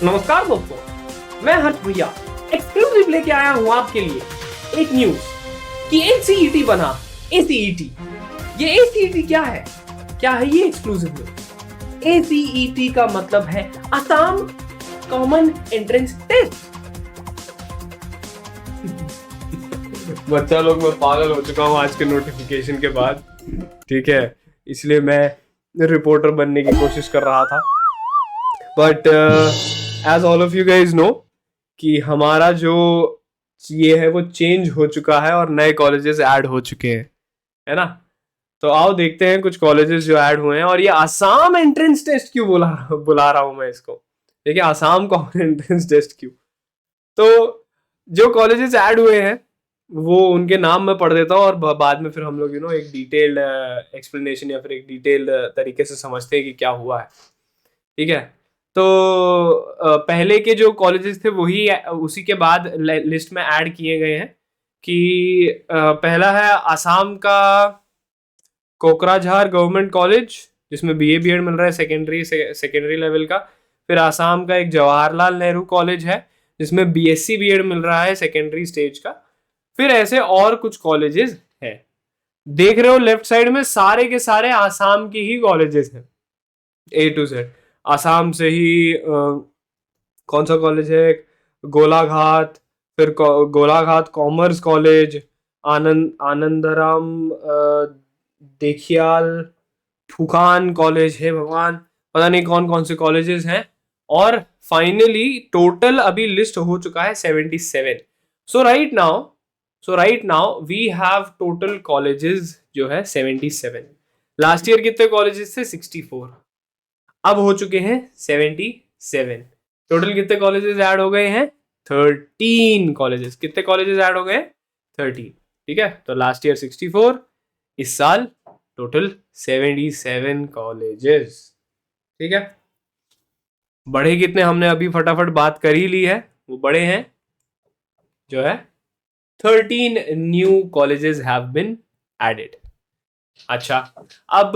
नमस्कार दोस्तों, मैं हर्ष भैया एक्सक्लूसिव लेके आया हूँ आपके लिए एक न्यूज कि एनसीईटी बना एसीईटी। ये एसीईटी क्या है? क्या है ये एक्सक्लूसिव न्यूज? एसीईटी का मतलब है असम कॉमन एंट्रेंस टेस्ट। बच्चा लोग, मैं पागल हो चुका हूँ आज के नोटिफिकेशन के बाद। ठीक है, इसलिए मैं रिपोर्टर बनने की कोशिश कर रहा था, but as all of you guys know कि हमारा जो ये है वो चेंज हो चुका है और नए कॉलेजेस ऐड हो चुके हैं, है ना। तो आओ देखते हैं कुछ कॉलेजेस जो ऐड हुए हैं। और ये आसाम एंट्रेंस टेस्ट क्यों बुला रहा हूं मैं इसको? देखिए, आसाम कॉमन एंट्रेंस टेस्ट क्यों? तो जो कॉलेजेस ऐड हुए हैं वो उनके नाम मैं पढ़ देता हूँ और बाद में फिर हम लोग एक डिटेल्ड एक्सप्लेनेशन या फिर एक डिटेल्ड तरीके से समझते हैं कि क्या हुआ है। ठीक है, तो पहले के जो कॉलेजेस थे वही उसी के बाद लिस्ट में ऐड किए गए हैं कि पहला है आसाम का कोकराझार गवर्नमेंट कॉलेज, जिसमें बीए बीएड मिल रहा है सेकेंडरी लेवल का। फिर आसाम का एक जवाहरलाल नेहरू कॉलेज है जिसमें बीएससी बीएड मिल रहा है सेकेंडरी स्टेज का। फिर ऐसे और कुछ कॉलेजेस हैं, देख रहे हो लेफ्ट साइड में सारे के सारे आसाम की ही कॉलेजेस हैं, ए टू जेड आसाम से ही। कौन सा कॉलेज है? गोलाघाट, फिर Golaghat commerce college, Anandram देखियाल Phukan college है, भगवान पता नहीं कौन कौन से कॉलेजेस हैं। और फाइनली टोटल अभी लिस्ट हो चुका है 77। So right now we have total colleges जो है 77। लास्ट ईयर कितने कॉलेजेस थे? 64, अब हो चुके हैं 77। टोटल कितने कॉलेजेस ऐड हो गए हैं? 13 कॉलेजेस। कितने कॉलेजेस ऐड हो गए? 13। ठीक है, तो लास्ट ईयर 64, इस साल टोटल 77 कॉलेजेस। ठीक है, बढ़े कितने हमने अभी फटाफट बात कर ही ली है। वो बड़े हैं जो है 13 new colleges have been added. अच्छा, अब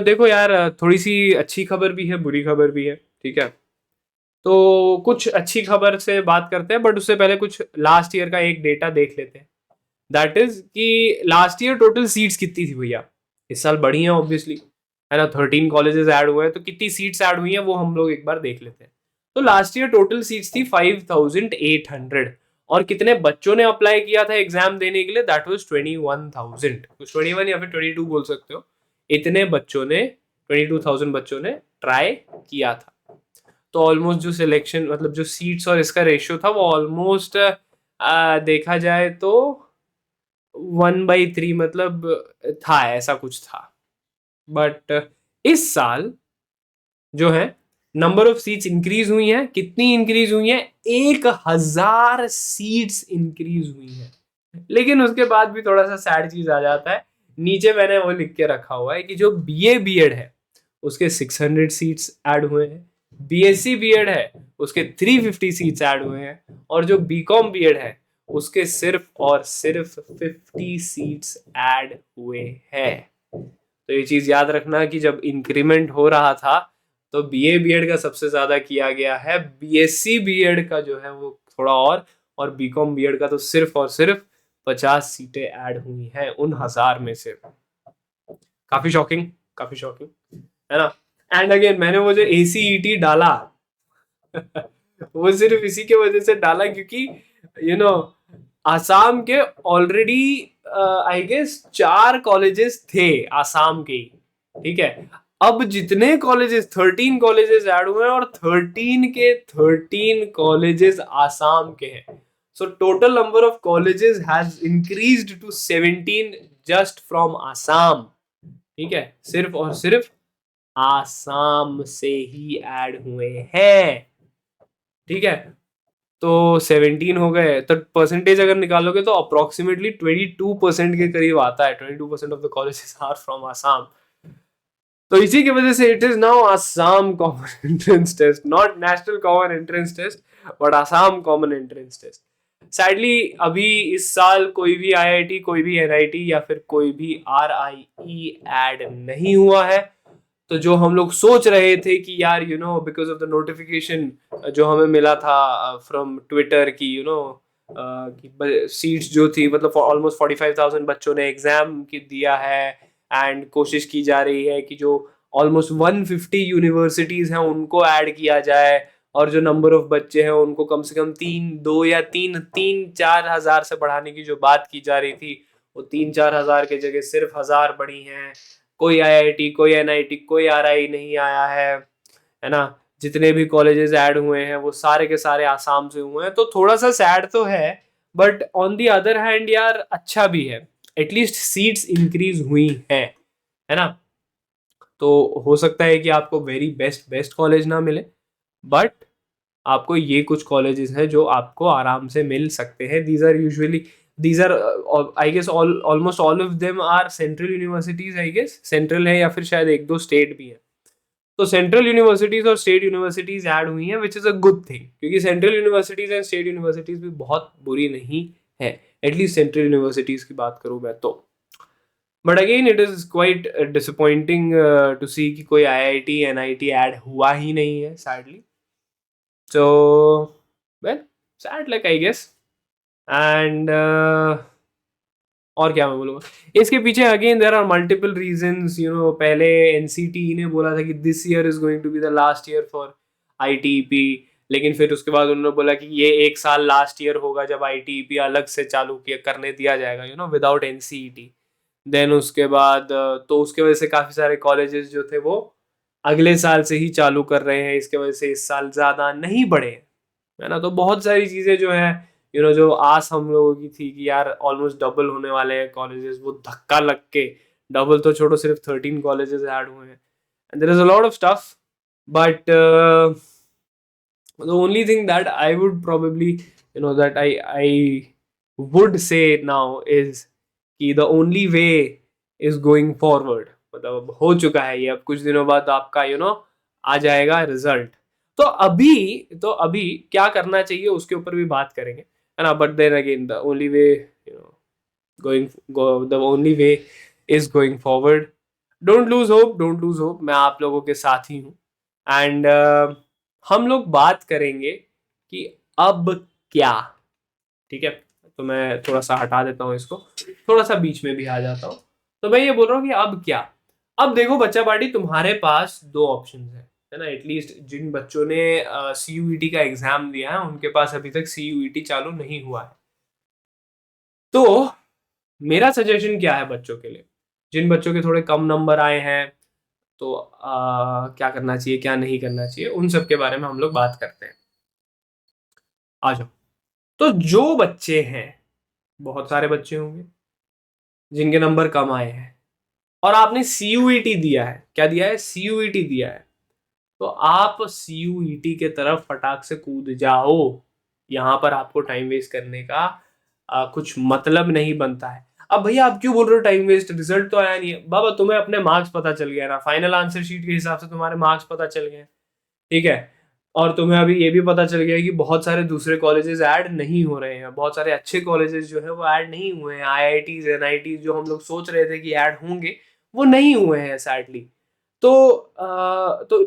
देखो यार, थोड़ी सी अच्छी खबर भी है, बुरी खबर भी है। ठीक है, तो कुछ अच्छी खबर से बात करते हैं, बट उससे पहले कुछ लास्ट ईयर का एक डेटा देख लेते हैं। दैट इज कि लास्ट ईयर टोटल सीट्स कितनी थी भैया? इस साल बढ़ी है ऑब्वियसली, है ना। 13 कॉलेजेस ऐड हुए हैं, तो कितनी सीट्स ऐड हुई हैं वो हम लोग एक बार देख लेते हैं। तो लास्ट ईयर टोटल सीट्स थी 5800। और कितने बच्चों ने अप्लाई किया था एग्जाम देने के लिए? दैट वाज 21,000, कुछ 21 या फिर 22 बोल सकते हो। इतने बच्चों ने, 22,000 बच्चों ने ट्राई किया था। तो ऑलमोस्ट जो सिलेक्शन, मतलब जो सीट्स और इसका रेशियो था, वो ऑलमोस्ट देखा जाए तो 1/3, मतलब था, ऐसा कुछ था। बट इस साल जो है नंबर ऑफ सीट्स इंक्रीज हुई हैं। कितनी इंक्रीज हुई हैं? 1000 सीट्स इंक्रीज हुई हैं। लेकिन उसके बाद भी थोड़ा सा सैड चीज आ जाता है, नीचे मैंने वो लिख के रखा हुआ है कि जो बीए बीएड है उसके 600 सीट्स ऐड हुए हैं, बीएससी बीएड है उसके 350 सीट्स ऐड हुए हैं, और जो बीकॉम बीएड है उसके सिर्फ और सिर्फ 50 सीट्स ऐड हुए हैं। तो ये चीज याद रखना कि जब इंक्रीमेंट हो रहा था तो बीए बीएड का सबसे ज्यादा किया गया है, बीएससी बीएड का जो है वो थोड़ा और बीकॉम बीएड का तो सिर्फ और सिर्फ 50 सीटें ऐड हुई हैं उन 1000 में से। काफी शॉकिंग, काफी शॉकिंग, है ना। एंड अगेन मैंने वो जो एसीईटी डाला वो सिर्फ इसी के वजह से डाला क्योंकि आसाम के ऑलरेडी आई गेस 4 कॉलेजेस थे आसाम के ही। ठीक है, अब जितने कॉलेजेस 13 कॉलेजेस ऐड हुए हैं और 13 के 13 कॉलेजेस आसाम के हैं। सो total number of colleges has increased to 17 just from Assam. ठीक है, सिर्फ और सिर्फ आसाम से ही ऐड हुए हैं। ठीक है, तो 17 हो गए, तो परसेंटेज अगर निकालोगे तो अप्रोक्सीमेटली 22% के करीब आता है। 22% of the colleges are from Assam. तो इसी की वजह से it is now Assam common entrance test, not national common entrance test, but Assam common entrance test. Sadly अभी इस साल कोई भी आईआईटी, कोई भी एनआईटी या फिर कोई भी आरआईई ऐड नहीं हुआ है। तो जो हम लोग सोच रहे थे कि यार बिकॉज ऑफ द नोटिफिकेशन जो हमें मिला था फ्रॉम ट्विटर की कि सीट्स जो थी, मतलब ऑलमोस्ट 45,000 बच्चों ने एग्जाम की दिया है, एंड कोशिश की जा रही है कि जो ऑलमोस्ट 150 यूनिवर्सिटीज हैं उनको ऐड किया जाए, और जो नंबर ऑफ बच्चे हैं उनको कम से कम 3-4 हजार से बढ़ाने की जो बात की जा रही थी, वो 3-4 हजार की जगह सिर्फ 1000 बढ़ी हैं। कोई आईआईटी, कोई एनआईटी, कोई आरआई नहीं आया है ना। जितने भी कॉलेजेस ऐड हुए हैं वो सारे के सारे आसाम से हुए हैं, तो थोड़ा सा सैड तो है, but on the other hand यार अच्छा भी है, एटलीस्ट सीट्स इंक्रीज हुई हैं, है ना। तो हो सकता है कि आपको वेरी बेस्ट बेस्ट कॉलेज ना मिले, बट आपको ये कुछ कॉलेजेस हैं जो आपको आराम से मिल सकते हैं। These are I guess almost all of them are central universities, I guess central है या फिर शायद एक दो स्टेट भी है। तो सेंट्रल यूनिवर्सिटीज और स्टेट यूनिवर्सिटीज ऐड हुई हैं, which is a good thing, क्योंकि central universities and state universities भी बहुत बुरी नहीं है, एटलीस्ट सेंट्रल यूनिवर्सिटीज की बात करूं मैं तो। But again it is quite disappointing to see कि कोई आईआईटी एनआईटी ऐड हुआ ही नहीं है, sadly. So well, sad luck I guess. And और क्या मैं बोलूँगा इसके पीछे, again there are multiple reasons. पहले एनसीटी ने बोला था कि this year is going to be the last year for ITEP, लेकिन फिर उसके बाद उन्होंने बोला कि ये एक साल लास्ट ईयर होगा जब आईटीईपी अलग से चालू किया करने दिया जाएगा, विदाउट एनसीईटी। देन उसके बाद तो उसके वजह से काफ़ी सारे कॉलेजेस जो थे वो अगले साल से ही चालू कर रहे हैं, इसके वजह से इस साल ज़्यादा नहीं बढ़े, है ना। तो बहुत सारी चीज़ें जो है जो आस हम लोगों की थी कि यार ऑलमोस्ट डबल होने वाले हैं कॉलेजेस, वो धक्का लग के डबल तो छोड़ो, सिर्फ 13 कॉलेजेस ऐड हुए हैं, and there is a lot of stuff. But the only thing that I would probably that I would say now is कि the only way is going forward, मतलब अब हो चुका है ये, अब कुछ दिनों बाद आपका आ जाएगा रिजल्ट। तो अभी क्या करना चाहिए उसके ऊपर भी बात करेंगे, है ना। But then again the only way going the only way is going forward. Don't lose hope, don't lose hope, मैं आप लोगों के साथ ही हूँ। एंड हम लोग बात करेंगे कि अब क्या, ठीक है। तो मैं थोड़ा सा हटा देता हूँ इसको, थोड़ा सा बीच में भी आ जाता हूँ। तो मैं ये बोल रहा हूँ कि अब क्या। अब देखो बच्चा पार्टी, तुम्हारे पास दो ऑप्शन है ना। एटलीस्ट जिन बच्चों ने सीयूईटी का एग्जाम दिया है उनके पास अभी तक सीयूईटी चालू नहीं हुआ है। तो मेरा सजेशन क्या है बच्चों के लिए, जिन बच्चों के थोड़े कम नंबर आए हैं, तो क्या करना चाहिए क्या नहीं करना चाहिए, उन सब के बारे में हम लोग बात करते हैं। आ जाओ। तो जो बच्चे हैं, बहुत सारे बच्चे होंगे जिनके नंबर कम आए हैं, और आपने सीयूईटी दिया है, क्या दिया है, सीयूईटी दिया है, तो आप सीयूईटी के तरफ फटाक से कूद जाओ। यहां पर आपको टाइम वेस्ट करने का कुछ मतलब नहीं बनता है। अब भैया आप क्यों बोल रहे हो टाइम वेस्ट, रिजल्ट तो आया नहीं है। बाबा तुम्हें अपने मार्क्स पता चल गया ना, फाइनल आंसर शीट के हिसाब से तुम्हारे मार्क्स पता चल गए, ठीक है। और तुम्हें अभी ये भी पता चल गया है कि बहुत सारे दूसरे कॉलेजेस ऐड नहीं हो रहे हैं, बहुत सारे अच्छे कॉलेजेस जो है वो ऐड नहीं हुए हैं। आईआईटीज एनआईटीज जो हम लोग सोच रहे थे कि ऐड होंगे, वो नहीं हुए हैं सैडली। तो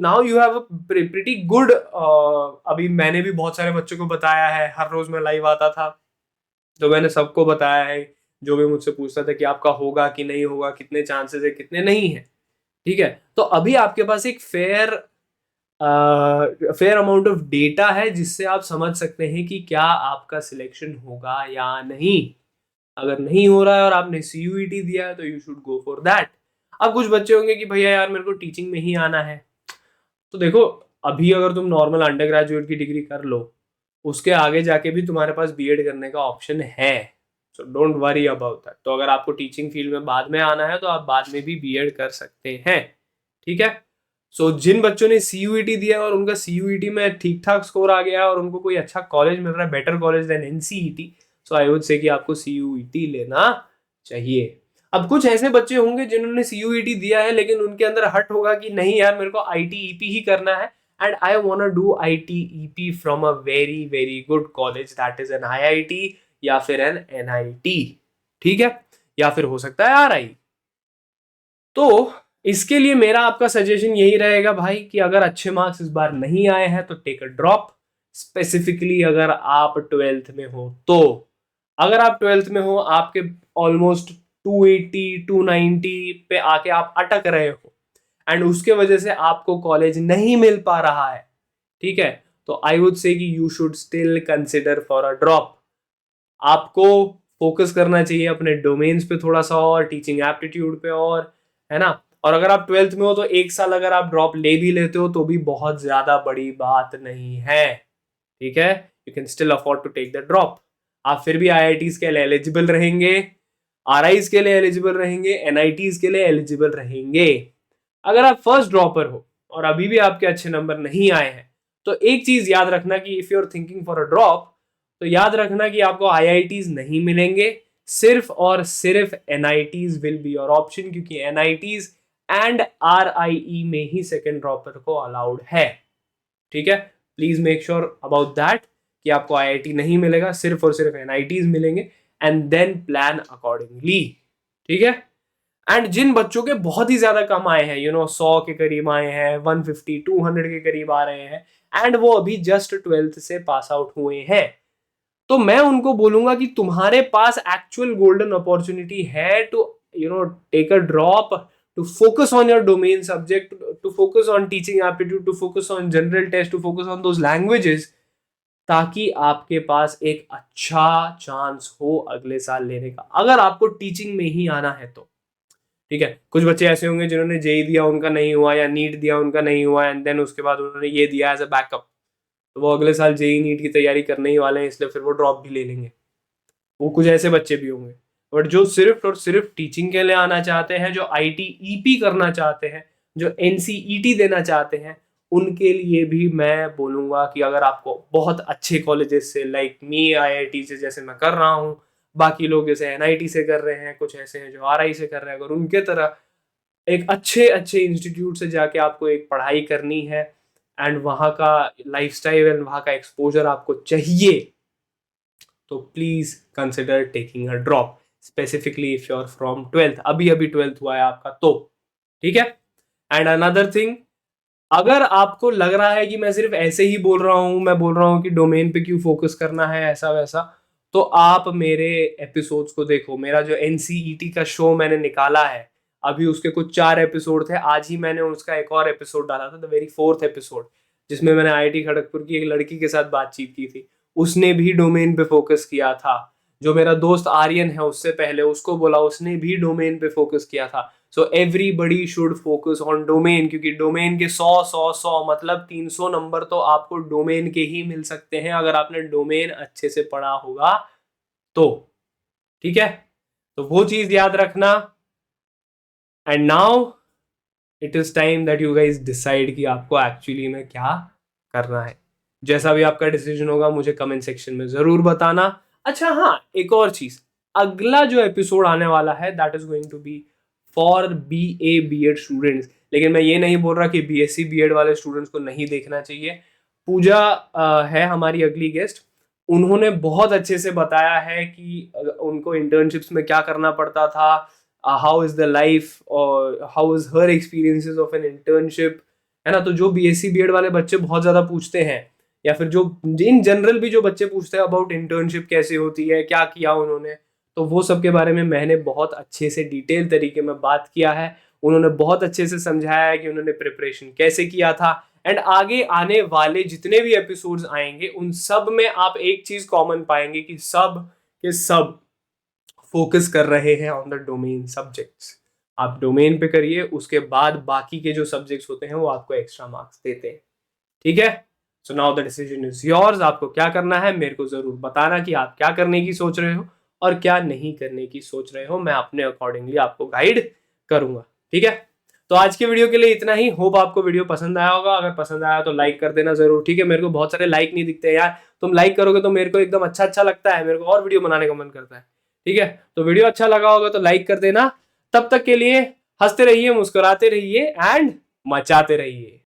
now you have a pretty good, अभी मैंने भी बहुत सारे बच्चों को बताया है, हर रोज मैं लाइव आता था तो मैंने सबको बताया है, जो भी मुझसे पूछता था कि आपका होगा कि नहीं होगा, कितने चांसेस है कितने नहीं है, ठीक है। तो अभी आपके पास एक फेयर अमाउंट ऑफ डेटा है जिससे आप समझ सकते हैं कि क्या आपका सिलेक्शन होगा या नहीं। अगर नहीं हो रहा है और आपने सीयूईटी दिया है तो you should go for that. अब कुछ बच्चे होंगे कि भैया यार मेरे को टीचिंग में ही आना है, तो देखो अभी अगर तुम नॉर्मल अंडर ग्रेजुएट की डिग्री कर लो, उसके आगे जाके भी तुम्हारे पास बीएड करने का ऑप्शन है, so don't worry about that. तो अगर आपको टीचिंग फील्ड में बाद में आना है तो आप बाद में भी बीएड कर सकते हैं, ठीक है। सो जिन बच्चों ने सीयूईटी दिया और उनका सीयूईटी में ठीक ठाक स्कोर आ गया और उनको कोई अच्छा कॉलेज मिल रहा है, better college than NCET, so I would say कि आपको सीयूईटी लेना चाहिए। अब कुछ ऐसे बच्चे होंगे जिन्होंने सीयूईटी दिया है लेकिन उनके अंदर हट होगा कि नहीं यार मेरे को आईटीईपी ही करना है, and I want to do ITEP from a very very good college, that is an IIT या फिर एन एनआईटी, ठीक है, या फिर हो सकता है आरआई। तो इसके लिए मेरा आपका सजेशन यही रहेगा भाई कि अगर अच्छे मार्क्स इस बार नहीं आए हैं तो टेक अ ड्रॉप। स्पेसिफिकली अगर आप 12th में हो तो, अगर आप 12th में हो, आपके ऑलमोस्ट 280 290 पे आके आप अटक रहे हो एंड उसके वजह से आपको कॉलेज नहीं मिल पा रहा है, ठीक है, तो आई वुड से कि you should still consider for a drop. आपको फोकस करना चाहिए अपने डोमेन्स पे थोड़ा सा और, टीचिंग एप्टीट्यूड पे और, है ना। और अगर आप 12th में हो तो एक साल अगर आप ड्रॉप ले भी लेते हो तो भी बहुत ज्यादा बड़ी बात नहीं है, ठीक है। You can still afford to take the drop. आप फिर भी आईआईटीज के लिए एलिजिबल रहेंगे, आरआईज के लिए एलिजिबल रहेंगे, एनआईटीज के लिए एलिजिबल रहेंगे। अगर आप फर्स्ट ड्रॉपर हो और अभी भी आपके अच्छे नंबर नहीं आए हैं तो एक चीज याद रखना कि if you are thinking for a drop तो याद रखना कि आपको आईआईटीज नहीं मिलेंगे, सिर्फ और सिर्फ NITs will be your option, क्योंकि एनआईटीज एंड आरआईई में ही सेकेंड ड्रॉपर को अलाउड है, ठीक है। Please make sure about that कि आपको आईआईटी नहीं मिलेगा, सिर्फ और सिर्फ एनआईटीज मिलेंगे एंड देन प्लान अकॉर्डिंगली, ठीक है। एंड जिन बच्चों के बहुत ही ज्यादा कम आए हैं, 100 के करीब आए हैं, 150 200 के करीब आ रहे हैं एंड वो अभी जस्ट 12th से पास आउट हुए हैं, तो मैं उनको बोलूंगा कि तुम्हारे पास एक्चुअल गोल्डन अपॉर्चुनिटी है to take a drop, to focus on your domain subject, to focus on teaching aptitude, to focus on general test, to focus on those languages, ताकि आपके पास एक अच्छा चांस हो अगले साल लेने का, अगर आपको टीचिंग में ही आना है तो, ठीक है। कुछ बच्चे ऐसे होंगे जिन्होंने जेई दिया उनका नहीं हुआ, या नीट दिया उनका नहीं हुआ एंड देन उसके बाद उन्होंने ये दिया एज अ बैकअप, तो वो अगले साल जेई नीट की तैयारी करने ही वाले हैं, इसलिए फिर वो ड्रॉप भी ले लेंगे। वो कुछ ऐसे बच्चे भी होंगे। बट जो सिर्फ और सिर्फ टीचिंग के लिए आना चाहते हैं, जो आईटीईपी करना चाहते हैं, जो एनसीईटी देना चाहते हैं, उनके लिए भी मैं बोलूंगा कि अगर आपको बहुत अच्छे कॉलेजेस से, लाइक मी आईआईटी से जैसे मैं कर रहा हूँ, बाकी लोग जैसे एनआईटी से कर रहे हैं, कुछ ऐसे हैं जो आरआई से कर रहे हैं, अगर उनके तरह एक अच्छे अच्छे इंस्टीट्यूट से जाके आपको एक पढ़ाई करनी है एंड वहाँ का लाइफस्टाइल एंड वहाँ का एक्सपोजर आपको चाहिए, तो please consider taking a drop, specifically if you are from 12th, अभी अभी 12th हुआ है आपका तो, ठीक है। एंड अनदर थिंग, अगर आपको लग रहा है कि मैं सिर्फ ऐसे ही बोल रहा हूँ, मैं बोल रहा हूँ कि डोमेन पे क्यों फोकस करना है ऐसा वैसा, तो आप मेरे एपिसोड्स को देखो। मेरा जो एनसीईटी का शो मैंने निकाला है, अभी उसके कुछ 4 एपिसोड थे, आज ही मैंने उसका एक और एपिसोड डाला था, द वेरी 4th एपिसोड, जिसमें मैंने आईआईटी खड़गपुर की एक लड़की के साथ बातचीत की थी, उसने भी डोमेन पे फोकस किया था। जो मेरा दोस्त आर्यन है, उससे पहले उसको बोला, उसने भी डोमेन पे फोकस किया था। So everybody should focus on domain, क्योंकि डोमेन के 100 मतलब 300 नंबर तो आपको डोमेन के ही मिल सकते हैं अगर आपने डोमेन अच्छे से पढ़ा होगा तो, ठीक है। तो वो चीज याद रखना। And now it is time that you guys decide कि आपको एक्चुअली में क्या करना है। जैसा भी आपका डिसीजन होगा मुझे कमेंट सेक्शन में जरूर बताना। अच्छा हाँ, एक और चीज, अगला जो एपिसोड आने वाला है that is going to be for BA BEd students, लेकिन मैं ये नहीं बोल रहा कि बीएससी बीएड वाले स्टूडेंट्स को नहीं देखना चाहिए। पूजा है हमारी अगली गेस्ट, उन्होंने बहुत अच्छे से बताया है कि उनको इंटर्नशिप्स में क्या करना पड़ता था, हाउ इज द लाइफ और how is her experiences of an internship, है ना। तो जो बीएससी बीएड वाले बच्चे बहुत ज्यादा पूछते हैं, या फिर जो इन जनरल भी जो बच्चे पूछते हैं अबाउट इंटर्नशिप कैसे होती है, क्या किया उन्होंने, तो वो सब के बारे में मैंने बहुत अच्छे से डिटेल तरीके में बात किया है। उन्होंने बहुत अच्छे से समझाया है कि उन्होंने प्रिपरेशन कैसे किया था। एंड आगे आने वाले जितने भी एपिसोड्स आएंगे उन सब में आप एक चीज कॉमन पाएंगे कि सब के सब फोकस कर रहे हैं ऑन द डोमेन सब्जेक्ट्स। आप डोमेन पे करिए, उसके बाद बाकी के जो सब्जेक्ट्स होते हैं वो आपको एक्स्ट्रा मार्क्स देते हैं, ठीक है। So now the decision is yours, आपको क्या करना है मेरे को जरूर बताना कि आप क्या करने की सोच रहे हो और क्या नहीं करने की सोच रहे हो, मैं अपने अकॉर्डिंगली आपको गाइड करूंगा, ठीक है। तो आज के वीडियो के लिए इतना ही। होप आपको वीडियो पसंद आया होगा, अगर पसंद आया तो लाइक कर देना जरूर, ठीक है। मेरे को बहुत सारे लाइक नहीं दिखते यार, तुम लाइक करोगे तो मेरे को एकदम अच्छा अच्छा लगता है, मेरे को और वीडियो बनाने का मन करता है, ठीक है। तो वीडियो अच्छा लगा होगा तो लाइक कर देना। तब तक के लिए हंसते रहिए, मुस्कुराते रहिए एंड मचाते रहिए।